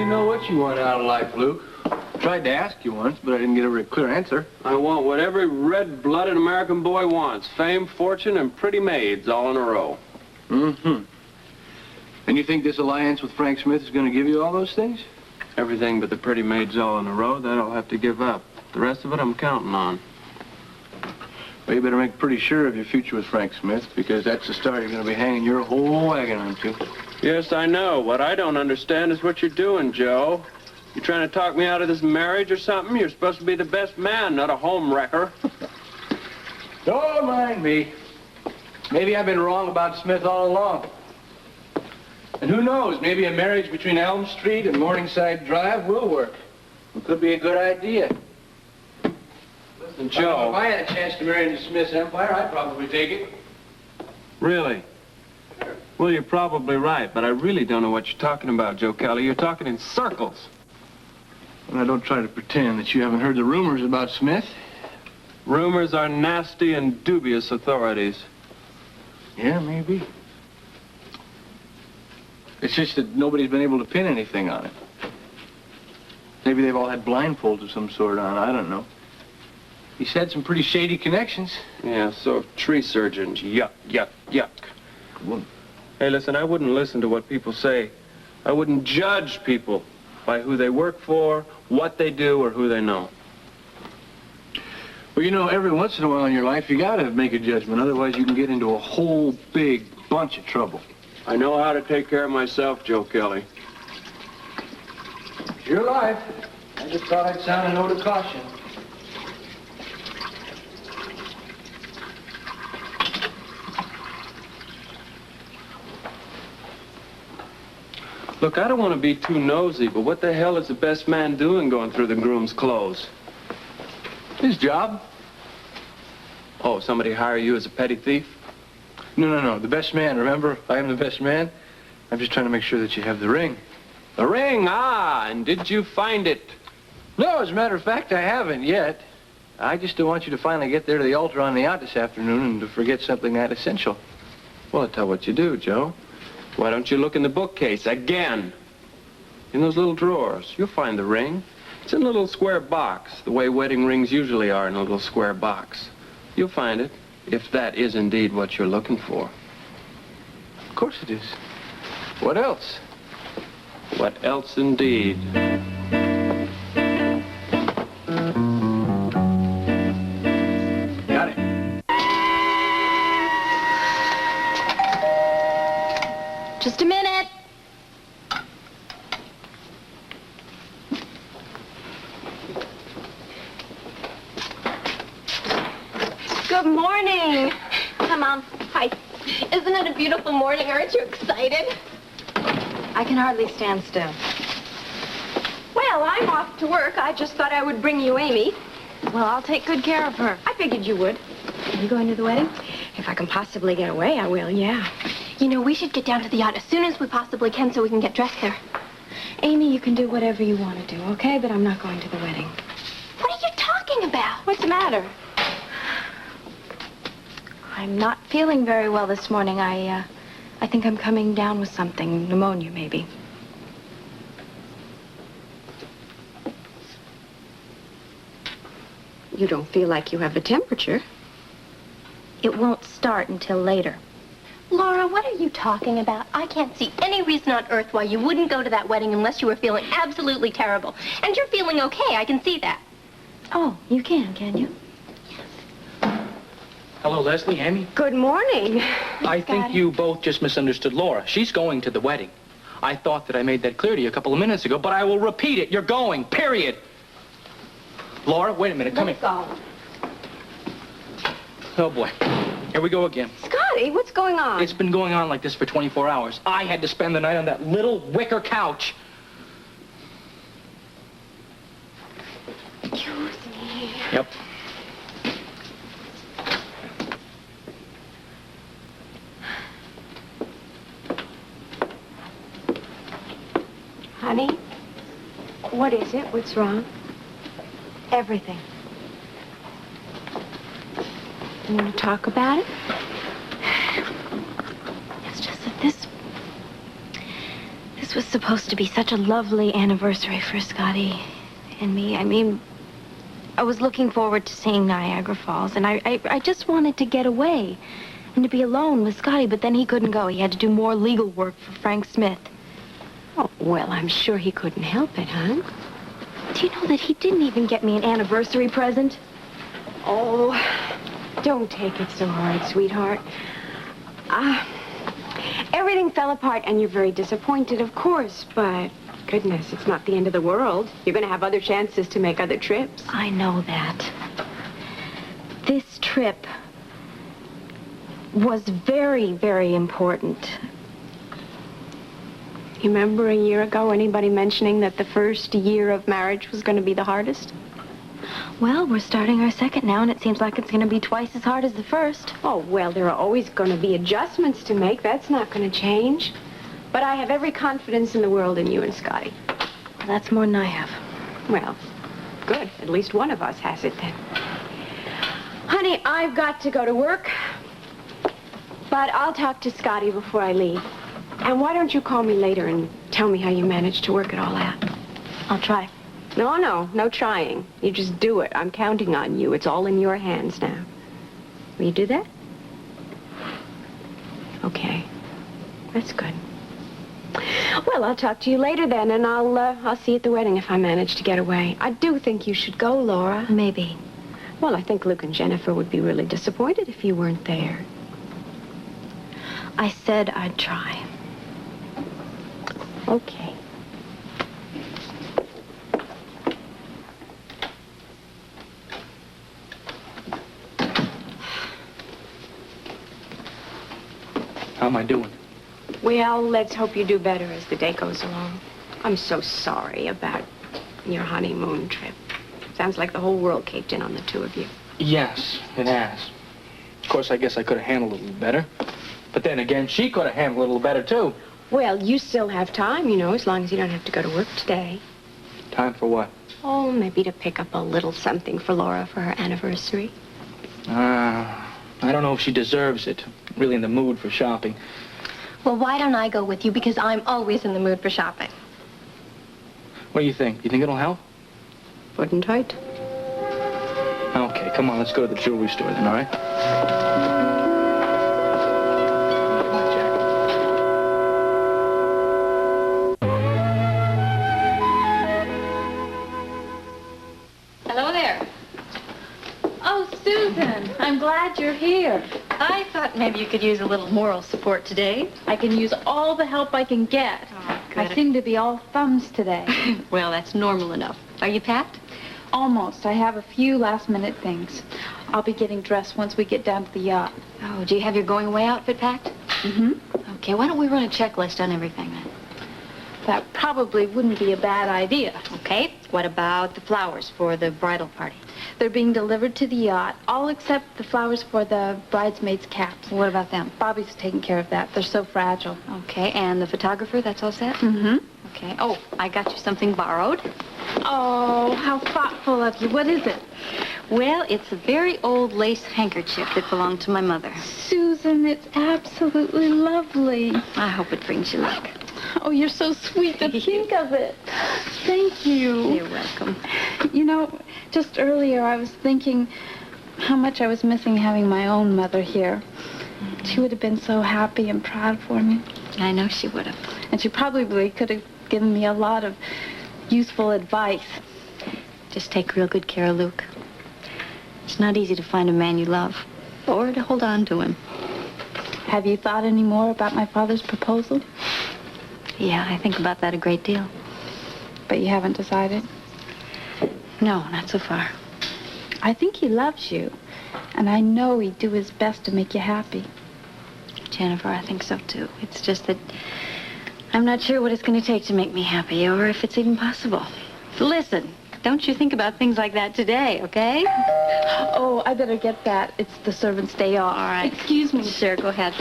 really know what you want out of life, Luke. Tried to ask you once, but I didn't get a very clear answer. I want what every red-blooded American boy wants. Fame, fortune, and pretty maids all in a row. Mm-hmm. And you think this alliance with Frank Smith is going to give you all those things? Everything but the pretty maids all in a row, that I'll have to give up. The rest of it I'm counting on. Well, you better make pretty sure of your future with Frank Smith, because that's the star you're going to be hanging your whole wagon onto. Yes, I know. What I don't understand is what you're doing, Joe. You trying to talk me out of this marriage or something? You're supposed to be the best man, not a home wrecker. Don't mind me. Maybe I've been wrong about Smith all along. And who knows, maybe a marriage between Elm Street and Morningside Drive will work. It could be a good idea. Listen, Joe. If I had a chance to marry into Smith's empire, I'd probably take it. Really? Sure. Well, you're probably right, but I really don't know what you're talking about, Joe Kelly. You're talking in circles. And I don't try to pretend that you haven't heard the rumors about Smith. Rumors are nasty and dubious authorities. Yeah, maybe. It's just that nobody's been able to pin anything on it. Maybe they've all had blindfolds of some sort on, I don't know. He's had some pretty shady connections. Yeah, so have tree surgeons. Yuck, yuck, yuck. Well, Hey, listen, I wouldn't listen to what people say. I wouldn't judge people by who they work for, what they do, or who they know. well, you know, every once in a while in your life, you gotta make a judgment. Otherwise, you can get into a whole big bunch of trouble. I know how to take care of myself, Joe Kelly. It's your life. I just thought I'd sound a note of caution. Look, I don't want to be too nosy, but what the hell is the best man doing going through the groom's clothes? His job? Oh, somebody hire you as a petty thief? No. The best man, remember? I am the best man. I'm just trying to make sure that you have the ring. The ring, and did you find it? No, as a matter of fact, I haven't yet. I just don't want you to finally get there to the altar on the yacht this afternoon and to forget something that essential. Well, I'll tell what you do, Joe. Why don't you look in the bookcase again? In those little drawers. You'll find the ring. It's in a little square box, the way wedding rings usually are, in a little square box. You'll find it, if that is indeed what you're looking for. Of course it is. What else? What else indeed? Got it. Just a minute. Good morning. Hi, Mom. Hi. Isn't it a beautiful morning? Aren't you excited? I can hardly stand still. Well, I'm off to work. I just thought I would bring you Amy. Well, I'll take good care of her. I figured you would. Are you going to the wedding? If I can possibly get away, I will, yeah. You know, we should get down to the yacht as soon as we possibly can so we can get dressed there. Amy, you can do whatever you want to do, okay? But I'm not going to the wedding. What are you talking about? What's the matter? I'm not feeling very well this morning. I think I'm coming down with something. Pneumonia, maybe. You don't feel like you have a temperature. It won't start until later. Laura, what are you talking about? I can't see any reason on earth why you wouldn't go to that wedding unless you were feeling absolutely terrible. And you're feeling okay, I can see that. Oh, you can you? Hello, Leslie, Amy. Good morning. I think you both just misunderstood Laura. She's going to the wedding. I thought that I made that clear to you a couple of minutes ago, but I will repeat it. You're going, period. Laura, wait a minute. Come here. Go. Oh, boy. Here we go again. Scotty, what's going on? It's been going on like this for 24 hours. I had to spend the night on that little wicker couch. Excuse me. Yep. Honey, what is it? What's wrong? Everything. You want to talk about it? It's just that this This was supposed to be such a lovely anniversary for Scotty and me. I mean, I was looking forward to seeing Niagara Falls, and I just wanted to get away and to be alone with Scotty, but then he couldn't go. He had to do more legal work for Frank Smith. Oh, well, I'm sure he couldn't help it, huh? Do you know that he didn't even get me an anniversary present? Oh, don't take it so hard, sweetheart. Everything fell apart, and you're very disappointed, of course, but goodness, it's not the end of the world. You're going to have other chances to make other trips. I know that. This trip was very, very important. You remember a year ago anybody mentioning that the first year of marriage was going to be the hardest? Well, we're starting our second now, and it seems like it's going to be twice as hard as the first. Oh, well, there are always going to be adjustments to make. That's not going to change. But I have every confidence in the world in you and Scotty. Well, that's more than I have. Well, good. At least one of us has it then. Honey, I've got to go to work. But I'll talk to Scotty before I leave. And why don't you call me later and tell me how you managed to work it all out? I'll try. No trying. You just do it. I'm counting on you. It's all in your hands now. Will you do that? Okay. That's good. Well, I'll talk to you later then, and I'll see you at the wedding if I manage to get away. I do think you should go, Laura. Maybe. Well, I think Luke and Jennifer would be really disappointed if you weren't there. I said I'd try. Okay. How am I doing? Well, let's hope you do better as the day goes along. I'm so sorry about your honeymoon trip. Sounds like the whole world caved in on the two of you. Yes, it has. Of course, I guess I could have handled it a little better. But then again, she could have handled it a little better, too. Well, you still have time, you know, as long as you don't have to go to work today. Time for what? Oh, maybe to pick up a little something for Laura for her anniversary. I don't know if she deserves it. I'm really in the mood for shopping. Well, why don't I go with you? Because I'm always in the mood for shopping. What do you think? You think it'll help? Wouldn't hurt. Okay, come on, let's go to the jewelry store then, all right? Hello there. Oh, Susan, I'm glad you're here. I thought maybe you could use a little moral support today. I can use all the help I can get. Oh, I good. seem to be all thumbs today. Well, that's normal enough. Are you packed? Almost. I have a few last-minute things. I'll be getting dressed once we get down to the yacht. Oh, do you have your going-away outfit packed? Mm-hmm. Okay, why don't we run a checklist on everything then? That probably wouldn't be a bad idea. Okay, what about the flowers for the bridal party? They're being delivered to the yacht, all except the flowers for the bridesmaids' caps. What about them? Bobby's taking care of that. They're so fragile. Okay, and the photographer, that's all set? Mm-hmm. Okay. Oh, I got you something borrowed. Oh, how thoughtful of you. What is it? Well, it's a very old lace handkerchief that belonged to my mother. Susan, it's absolutely lovely. I hope it brings you luck. Oh, you're so sweet to think of it. Thank you. You're welcome. You know, just earlier I was thinking how much I was missing having my own mother here. She would have been so happy and proud for me. I know she would have. And she probably could have given me a lot of useful advice. Just take real good care of Luke. It's not easy to find a man you love or to hold on to him. Have you thought any more about my father's proposal? Yeah, I think about that a great deal. But you haven't decided? No, not so far. I think he loves you. And I know he'd do his best to make you happy. Jennifer, I think so too. It's just that I'm not sure what it's going to take to make me happy or if it's even possible. Listen, don't you think about things like that today, okay? Oh, I better get that. It's the servant's day off. All right. Excuse me. Sure, go ahead.